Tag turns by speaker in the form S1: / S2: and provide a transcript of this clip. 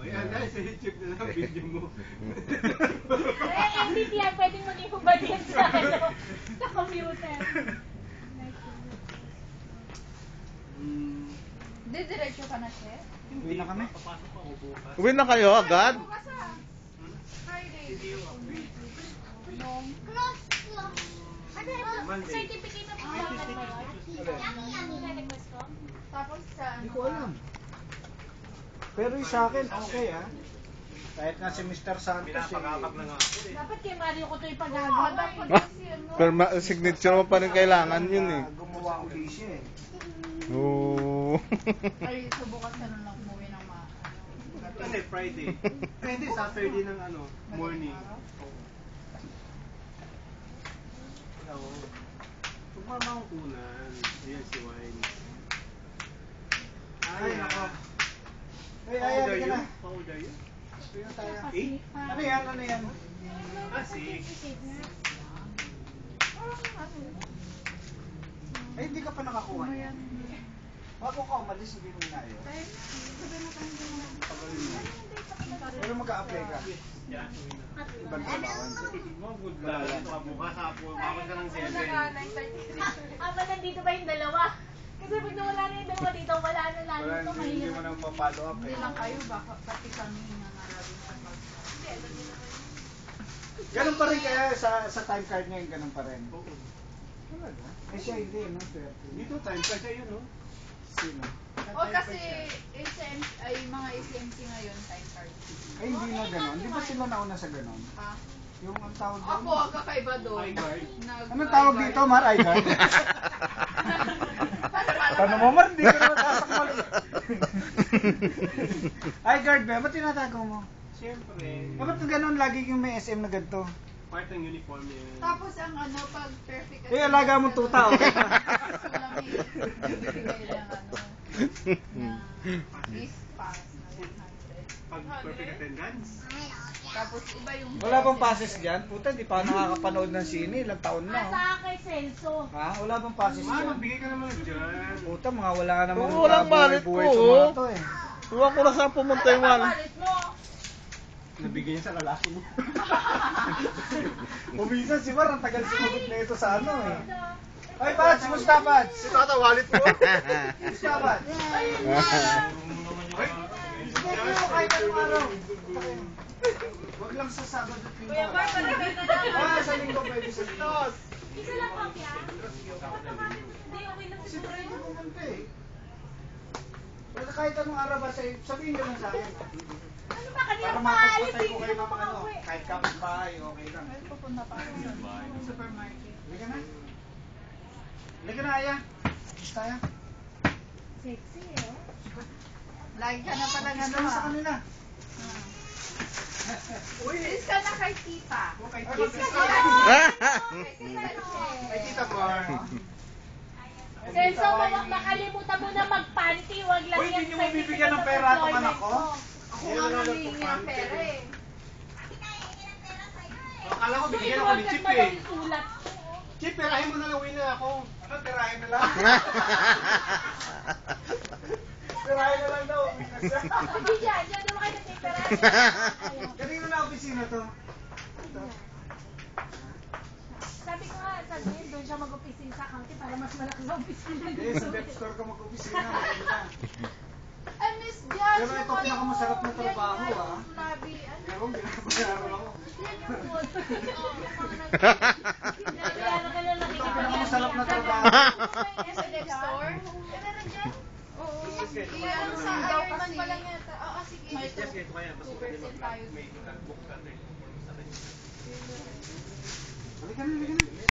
S1: Ayan, dahil sa YouTube na lang video mo.
S2: Hindi yan pwedeng maging hubad yan sa, sa computer.
S3: Didiretso ka na, Chef?
S1: Uwi na kami. Papasok pa ako bukas.
S4: Uwi na kayo agad?
S3: Bukas Friday.
S1: Hindi yung upgrade. Monday.
S2: Certificate of employment ba yun? Request ko?
S3: Tapos sa
S5: Hindi ko alam. Pero yung sa akin, okay ah. Kahit nga si Mr. Santos
S1: Pinapakabak na nga ako eh.
S2: Dapat kay Mario ko ito ipagagawa.
S3: dapat
S4: Ah,
S3: kasi ano.
S4: pero signature mo pa rin kailangan yun eh.
S5: Gumawa uli siya eh.
S4: Oo.
S3: Ay, so bukas ka na lang umuwi ng mga
S1: Kasi Friday. Friday, Saturday ng ano, morning. Oo. Sumama ang kunan. Ayan si Wine.
S5: Ay, nako. Ay,
S1: How
S5: ay,
S1: old are
S5: ay,
S1: you?
S5: na.
S1: How old are you?
S5: Sino tayo?
S1: Eight?
S5: Ano yan? Ano yan?
S1: Ah, six.
S5: Ay, hindi ka pa nakakuha yan. Bago ka umalis, hindi mo inayo. Pero mag-a-apply ka.
S1: Yeah.
S5: Ibang trabaho.
S1: Mga good lang. Bukas hapon. Bakit ka ng 7?
S2: Ama, nandito ba yung dalawa? Kasi pag nawala na yung dalawa dito, wala na lalo
S5: Wala,
S2: ito
S5: hindi mo
S2: mahirap.
S5: nang ma-follow up
S3: Hindi
S5: eh.
S3: lang kayo, baka pati kami na maraming pag
S5: Ganun pa rin kaya sa time card niya, ganun pa rin.
S1: Oo.
S5: Talaga? Eh siya hindi, no?
S1: Dito time pa siya yun, no?
S5: Sino?
S3: O kasi ay mga ACMC ngayon, time card.
S5: Ay, hindi na ganun. Di ba sila nauna sa ganun?
S3: Ha?
S5: Yung ang tawag doon?
S3: Ako, ang kakaiba doon.
S1: iGuard.
S5: Anong tawag dito, Mar? iGuard? Tanong mo, Mar, hindi ko naman tasak mali. iGuard ba? Ba't tinatago mo?
S1: Siyempre.
S5: Ba't ganun lagi yung may SM na ganito?
S1: Part ng uniform niya.
S3: Tapos ang ano, pag perfect
S5: Eh, alaga mong tuta, okay?
S3: bibigay ng ano, na is pass na 100.
S1: Pag perfect attendance.
S3: Tapos iba yung...
S5: Wala bang passes dyan? Puta, di pa nakakapanood ng sine. Ilang taon na.
S2: Asa kay Celso.
S5: Ha? Wala bang passes
S1: Ma,
S5: dyan?
S1: magbigay ka naman dyan.
S5: Puta, mga wala ka namang
S4: Oo, walang balit
S5: buhay
S4: ko,
S5: sa
S4: oh.
S5: mga to eh.
S4: Iwan ko na saan pumunta yung one.
S2: Papalit mo.
S1: Nabigay niya sa lalaki mo.
S5: Umisan si Mar, ang tagal sumagot na ito sa ano eh. Ay, Pats! Musta, Pats?
S4: Ito ata wallet mo.
S5: Musta, Pats? Sige mo, kahit anong araw. Huwag lang sa Sabado at Linggo.
S2: Kuya Mar, marami na lang.
S5: Ah, sa Linggo pwede sa Linggo.
S2: Isa lang kopya. Hindi, okay lang
S5: Si Fred yung pumunta eh. Wala kahit anong araw ba sa'yo, sabihin nyo lang sa akin.
S2: Ano ba kanina
S5: Para
S2: maalis
S5: mapagpatay ko
S2: hindi
S5: kayo
S2: ka
S5: ng mga ano,
S2: makauwi.
S5: kahit kapit-bahay, okay lang.
S3: Ay, pupunta pa ako sa supermarket.
S5: Halika na. Halika na, Aya. Basta, Aya.
S2: Sexy eh.
S3: Lagi ka na pala
S5: Kiss
S3: ano
S5: lang sa
S3: ha.
S5: kanila.
S3: Kiss ka na kay tita.
S1: Okay,
S5: Ay,
S1: kiss
S5: kiss
S1: ka.
S5: Ay, Tita Mar.
S2: Celso, makalimutan mo na mag-panty. Huwag lang
S5: Uy,
S2: yan
S5: hindi nyo mabibigyan ng pera itong anak ko?
S3: Ako nga nangihingi ng pera eh.
S1: Akala ko bigyan ako ni Chip eh.
S2: Sulat.
S1: Chip, perahin mo na lang, uwi na ako.
S5: Ano, tirahin na lang? Tirahin na lang daw, uwi na siya.
S2: Hindi dyan. Dyan naman kayo nagtitira.
S5: Kanino na opisina to? Ito.
S2: Sabi ko nga, sabi niya, doon siya mag-opisina sa county para mas malaki sa opisina.
S5: Eh, sa dep store ka mag-opisina, maganda.
S3: Ay, Miss Jazz,
S5: Pero ito pinakamasarap na trabaho,
S3: yan,
S5: ah.
S3: yung labi, ano?
S5: Pero binabayaran ako.
S3: Yan yung mall.
S2: Kaya ka lang
S5: Ito pinakamasarap na trabaho.
S3: Yan sa dep store. Oo. Iyan sa Ironman pa lang yata. Oo, sige. May
S1: Yes, ganito kaya. Basta
S3: 2% tayo.
S1: may book ka na eh.
S5: Halika na, halika na.